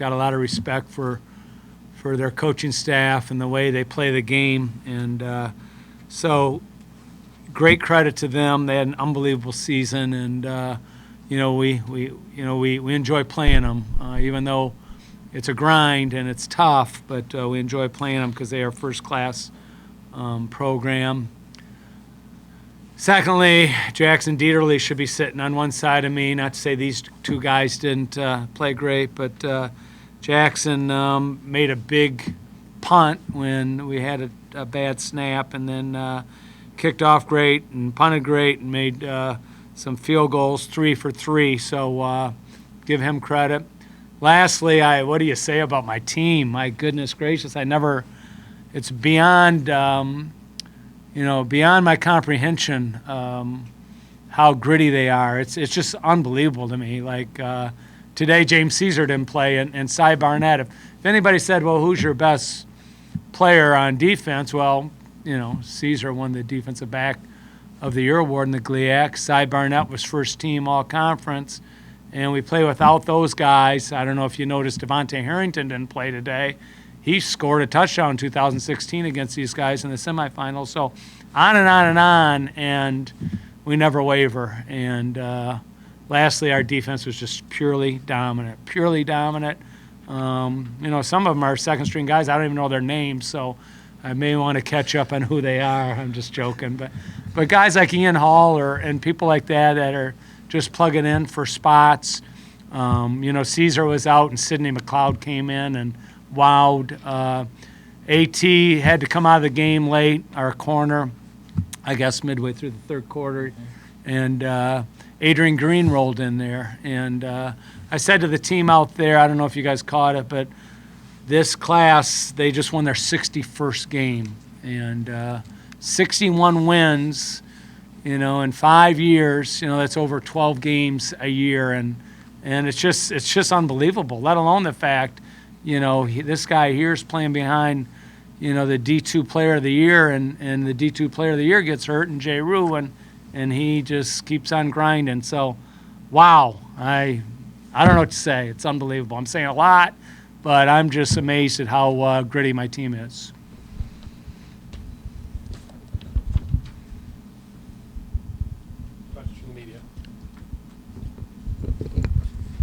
got a lot of respect for their coaching staff and the way they play the game. And so great credit to them. They had an unbelievable season, and we enjoy playing them, even though it's a grind and it's tough. But we enjoy playing them because they are first class program. Secondly, Jackson Dieterle should be sitting on one side of me. Not to say these two guys didn't play great, but Jackson made a big punt when we had a bad snap, and then kicked off great and punted great and made some field goals, 3 for 3. So give him credit. Lastly, what do you say about my team? My goodness gracious, it's beyond, beyond my comprehension how gritty they are. It's just unbelievable to me. Like today, James Caesar didn't play, and Cy Barnett. If anybody said, well, who's your best player on defense? Well, Caesar won the Defensive Back of the Year award in the GLIAC. Cy Barnett was first team all-conference, and we play without those guys. I don't know if you noticed Devontae Harrington didn't play today. He scored a touchdown in 2016 against these guys in the semifinals. So on and on and on, and we never waver. And lastly, our defense was just purely dominant. Some of them are second-string guys. I don't even know their names, so I may want to catch up on who they are. I'm just joking. But guys like Ian Hall and people like that are just plugging in for spots. Caesar was out and Sidney McLeod came in and wowed. AT had to come out of the game late, our corner, I guess midway through the third quarter. And Adrian Green rolled in there. And I said to the team out there, I don't know if you guys caught it, but this class, they just won their 61st game. And 61 wins, in 5 years, that's over 12 games a year. And it's just unbelievable, let alone the fact, this guy here is playing behind, the D2 Player of the Year, and the D2 Player of the Year gets hurt, and Jay Rue, and he just keeps on grinding. So, wow, I don't know what to say. It's unbelievable. I'm saying a lot, but I'm just amazed at how gritty my team is. Questions from the media.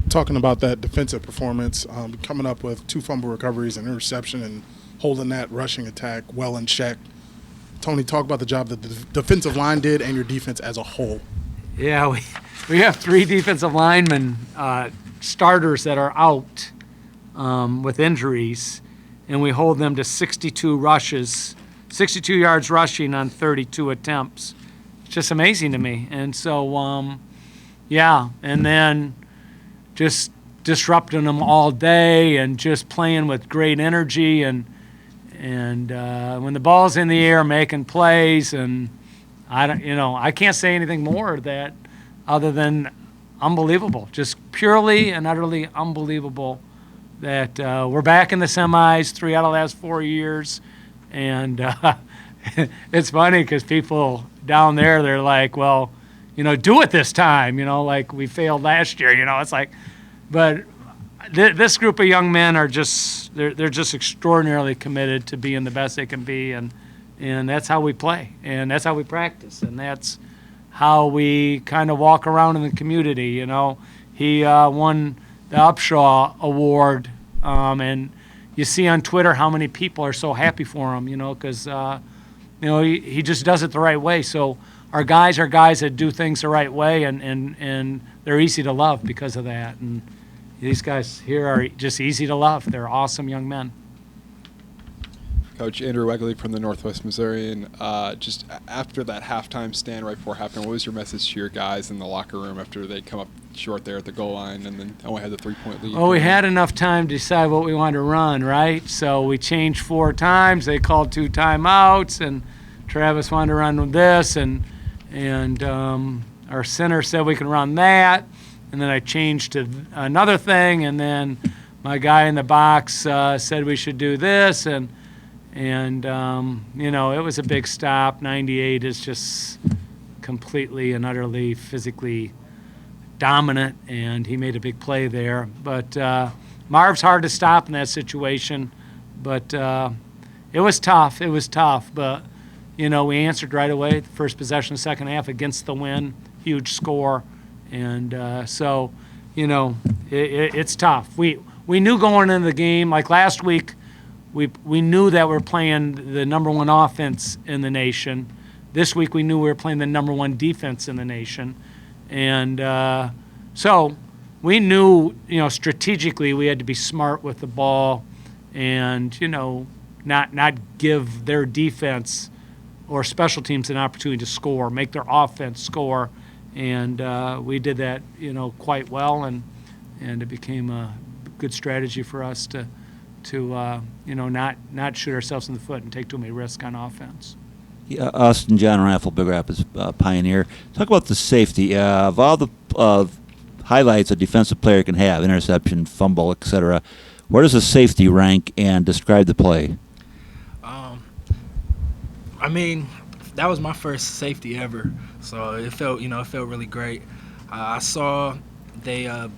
Talking about that defensive performance, coming up with 2 fumble recoveries and interception and holding that rushing attack well in check. Tony, talk about the job that the defensive line did and your defense as a whole. Yeah, we have 3 defensive linemen, starters that are out with injuries, and we hold them to 62 rushes, 62 yards rushing on 32 attempts. It's just amazing to me. And so, and then just disrupting them all day and just playing with great energy and when the ball's in the air, making plays, and I can't say anything more of that other than unbelievable, just purely and utterly unbelievable that we're back in the semis 3 out of the last 4 years, and it's funny because people down there, they're like, well, do it this time, like we failed last year, it's like, but this group of young men are they're just extraordinarily committed to being the best they can be, and that's how we play, and that's how we practice, and that's how we kind of walk around in the community. He won the Upshaw Award, and you see on Twitter how many people are so happy for him, because he just does it the right way. So our guys are guys that do things the right way, and they're easy to love because of that. And these guys here are just easy to love. They're awesome young men. Coach Andrew Wegley from the Northwest Missourian. Just after that halftime stand right before halftime, what was your message to your guys in the locker room after they come up short there at the goal line and then only had the 3-point lead? Well, we had enough time to decide what we wanted to run, right? So we changed 4 times. They called 2 timeouts, and Travis wanted to run with this, and our center said we can run that. And then I changed to another thing, and then my guy in the box said we should do this, and it was a big stop. 98 is just completely and utterly physically dominant, and he made a big play there. But Marv's hard to stop in that situation, but it was tough. It was tough, but we answered right away. The first possession, the second half against the win, huge score, and so it's tough. We knew going into the game, like last week, we knew that we're playing the number one offense in the nation. This week we knew we were playing the number one defense in the nation, and so we knew strategically we had to be smart with the ball, and not give their defense or special teams an opportunity to score, make their offense score, and we did that quite well, and it became a good strategy for us to not shoot ourselves in the foot and take too many risks on offense. Yeah, Austin John Raffle, Big Rapids Pioneer. Talk about the safety of all the highlights a defensive player can have: interception, fumble, etc. Where does the safety rank, and describe the play? That was my first safety ever, so it felt really great. I saw the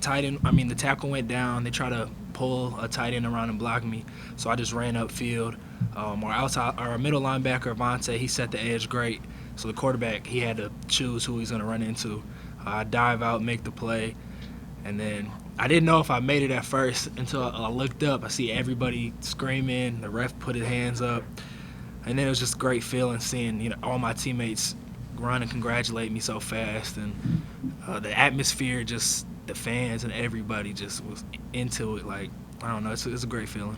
tight end. The tackle went down. They tried to pull a tight end around and block me, so I just ran upfield. Our middle linebacker Avante, he set the edge great, so the quarterback, he had to choose who he's going to run into. I dive out, make the play, and then I didn't know if I made it at first until I looked up. I see everybody screaming. The ref put his hands up, and then it was just a great feeling seeing all my teammates run and congratulate me so fast, and the atmosphere, just the fans and everybody just was into it. Like, I don't know, it's a great feeling.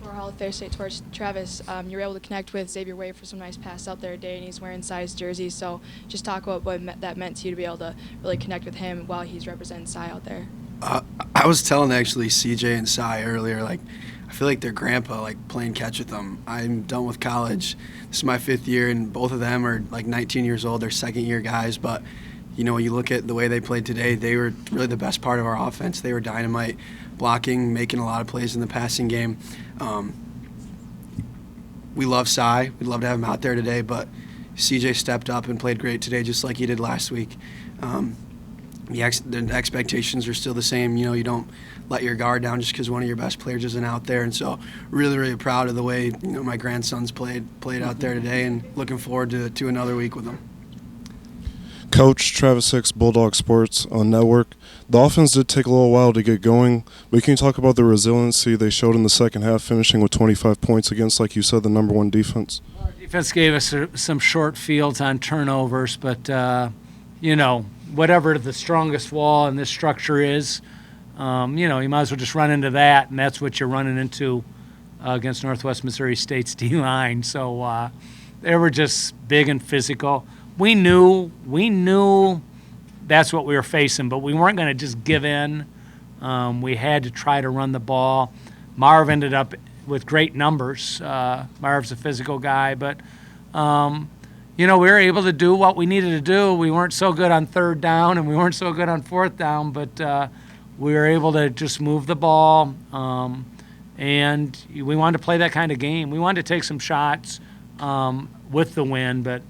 Core Hall of Fair State Torch, Travis, you were able to connect with Xavier Wade for some nice passes out there today, and he's wearing size jersey. So just talk about what that meant to you to be able to really connect with him while he's representing Cy out there. I was telling actually CJ and Cy earlier, like, I feel like their grandpa, like, playing catch with them. I'm done with college. This is my 5th year, and both of them are like 19 years old. They're second-year guys, but when you look at the way they played today, they were really the best part of our offense. They were dynamite, blocking, making a lot of plays in the passing game. We love Cy. We'd love to have him out there today, but CJ stepped up and played great today, just like he did last week. The expectations are still the same. You don't let your guard down just because one of your best players isn't out there. And so really, really proud of the way my grandsons played out there today, and looking forward to another week with them. Coach, Travis Hicks, Bulldog Sports on Network. The offense did take a little while to get going, but can you talk about the resiliency they showed in the second half, finishing with 25 points against, like you said, the number one defense? Our defense gave us some short fields on turnovers, but, whatever the strongest wall in this structure is, you might as well just run into that, and that's what you're running into against Northwest Missouri State's D-line. So they were just big and physical. We knew that's what we were facing, but we weren't going to just give in. We had to try to run the ball. Marv ended up with great numbers. Marv's a physical guy, but we were able to do what we needed to do. We weren't so good on third down, and we weren't so good on fourth down, but we were able to just move the ball, and we wanted to play that kind of game. We wanted to take some shots with the wind, but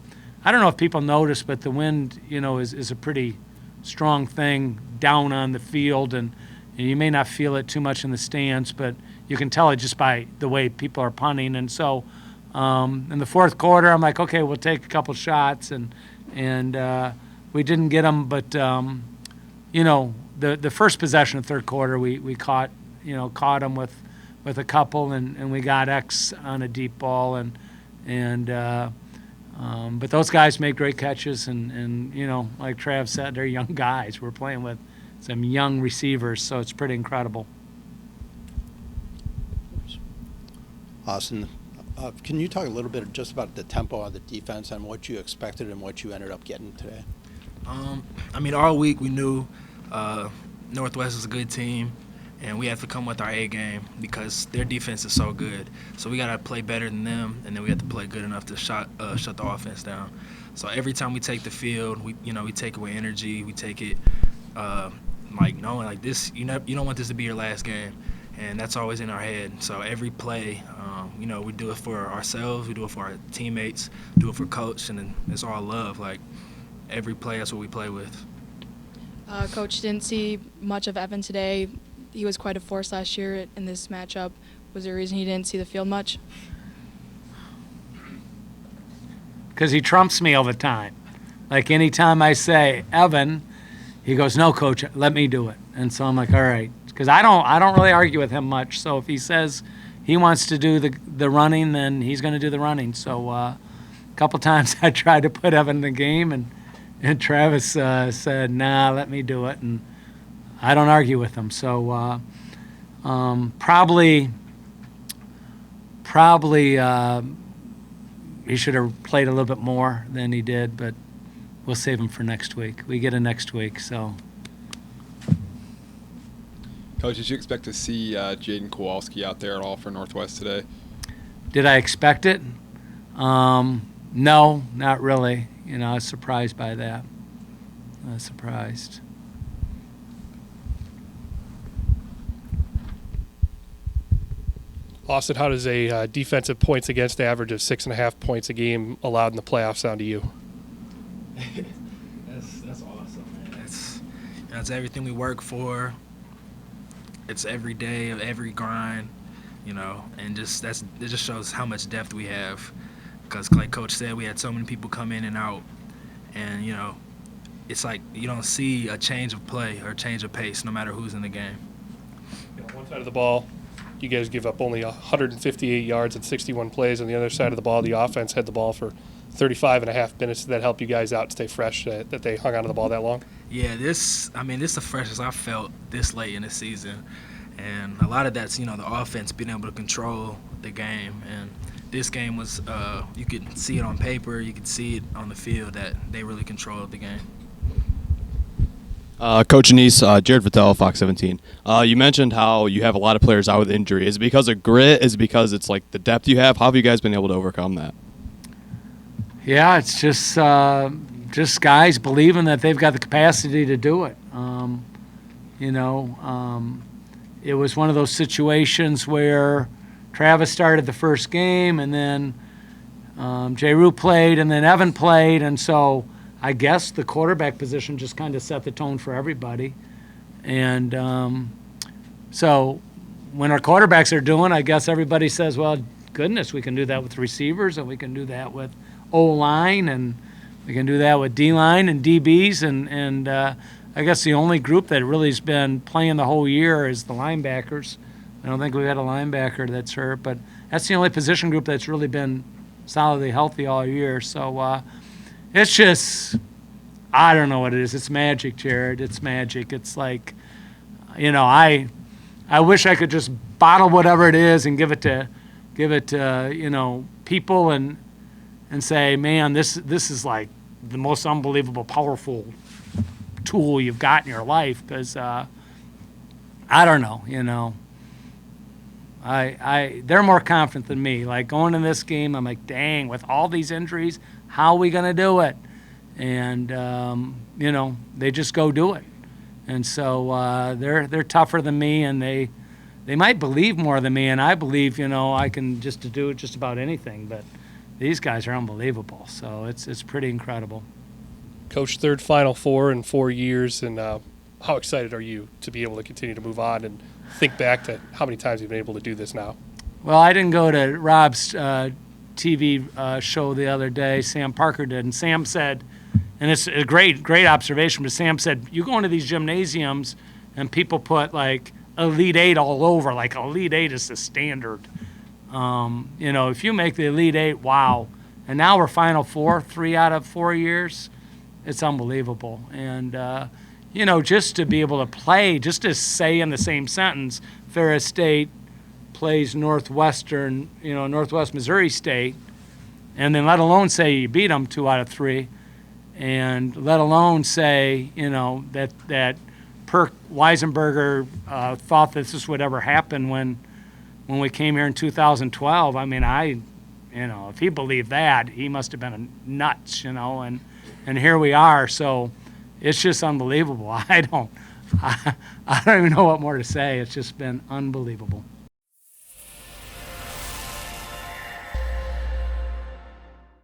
I don't know if people notice, but the wind, is a pretty strong thing down on the field, and you may not feel it too much in the stands, but you can tell it just by the way people are punting. And so in the fourth quarter, I'm like, okay, we'll take a couple shots, and we didn't get them, but the first possession of third quarter, we caught them with a couple, and we got X on a deep ball, but those guys made great catches, and like Trav said, they're young guys. We're playing with some young receivers, so it's pretty incredible. Austin, can you talk a little bit just about the tempo of the defense and what you expected and what you ended up getting today? All week we knew Northwest is a good team, and we have to come with our A game because their defense is so good. So we got to play better than them, and then we have to play good enough to shut the offense down. So every time we take the field, we take away energy. We take it knowing like this, you don't want this to be your last game, and that's always in our head. So every play, we do it for ourselves, we do it for our teammates, do it for coach, and then it's all love. Like every play, that's what we play with. Coach, didn't see much of Evan today. he was quite a force last year in this matchup. Was there a reason he didn't see the field much? Because he trumps me all the time. Like anytime I say, Evan, he goes, no, coach, let me do it. And so I'm like, all right. Because I don't really argue with him much. So if he says he wants to do the running, then he's going to do the running. So a couple times I tried to put Evan in the game, and Travis said, nah, let me do it. And I don't argue with him. So probably he should have played a little bit more than he did, but we'll save him for next week. We get a next week, so. Coach, did you expect to see Jaden Kowalski out there at all for Northwest today? Did I expect it? No, not really. You know, I was surprised by that. I was surprised. Austin, how does a defensive points against average of 6.5 points a game allowed in the playoffs sound to you? That's awesome, man. That's everything we work for. It's every day of every grind, you know, and it just shows how much depth we have. Because like Coach said, we had so many people come in and out, and you know, it's like you don't see a change of play or change of pace no matter who's in the game. One side of the ball, you guys give up only 158 yards and 61 plays. On the other side of the ball, the offense had the ball for 35 and a half minutes. Did that help you guys out, stay fresh, that they hung onto the ball that long? Yeah, this is the freshest I've felt this late in the season. And a lot of that's, you know, the offense being able to control the game. And this game was, you could see it on paper, you could see it on the field that they really controlled the game. Coach Anise, Jared Vitale, Fox 17. You mentioned how you have a lot of players out with injury. Is it because of grit? Is it because it's like the depth you have? How have you guys been able to overcome that? Yeah, it's just guys believing that they've got the capacity to do it. It was one of those situations where Travis started the first game, and then J. Rue played, and then Evan played, and so I guess the quarterback position just kind of set the tone for everybody. And so when our quarterbacks are doing, I guess everybody says, well, goodness, we can do that with receivers, and we can do that with O-line, and we can do that with D-line and DBs. And I guess the only group that really has been playing the whole year is the linebackers. I don't think we've had a linebacker that's hurt, but that's the only position group that's really been solidly healthy all year. So it's just, I don't know what it is. It's magic, Jared. It's magic. It's like, you know, I wish I could just bottle whatever it is and give it to you know, people and say, man, this is like the most unbelievable, powerful tool you've got in your life. Because I don't know, you know. They're more confident than me. Like going in this game, I'm like, dang, with all these injuries, how are we gonna do it? And you know, they just go do it. And so they're tougher than me, and they might believe more than me. And I believe, you know, I can just do just about anything. But these guys are unbelievable. So it's pretty incredible. Coach, third Final Four in 4 years, and how excited are you to be able to continue to move on and think back to how many times you've been able to do this now? Well, I didn't go to Rob's TV show the other day. Sam Parker did, and Sam said, and it's a great observation, but Sam said, you go into these gymnasiums and people put like Elite Eight all over, like Elite Eight is the standard. You know, if you make the Elite Eight, wow. And now we're Final Four, 3 out of 4 years. It's unbelievable. And, you know, just to be able to play, just to say in the same sentence, Ferris State plays Northwest Missouri State, and then let alone say you beat them 2 out of 3, and let alone say, you know, that Perk Weisenberger thought this would ever happen when we came here in 2012. I mean, you know, if he believed that, he must have been nuts, you know, and here we are. So it's just unbelievable. I don't even know what more to say. It's just been unbelievable.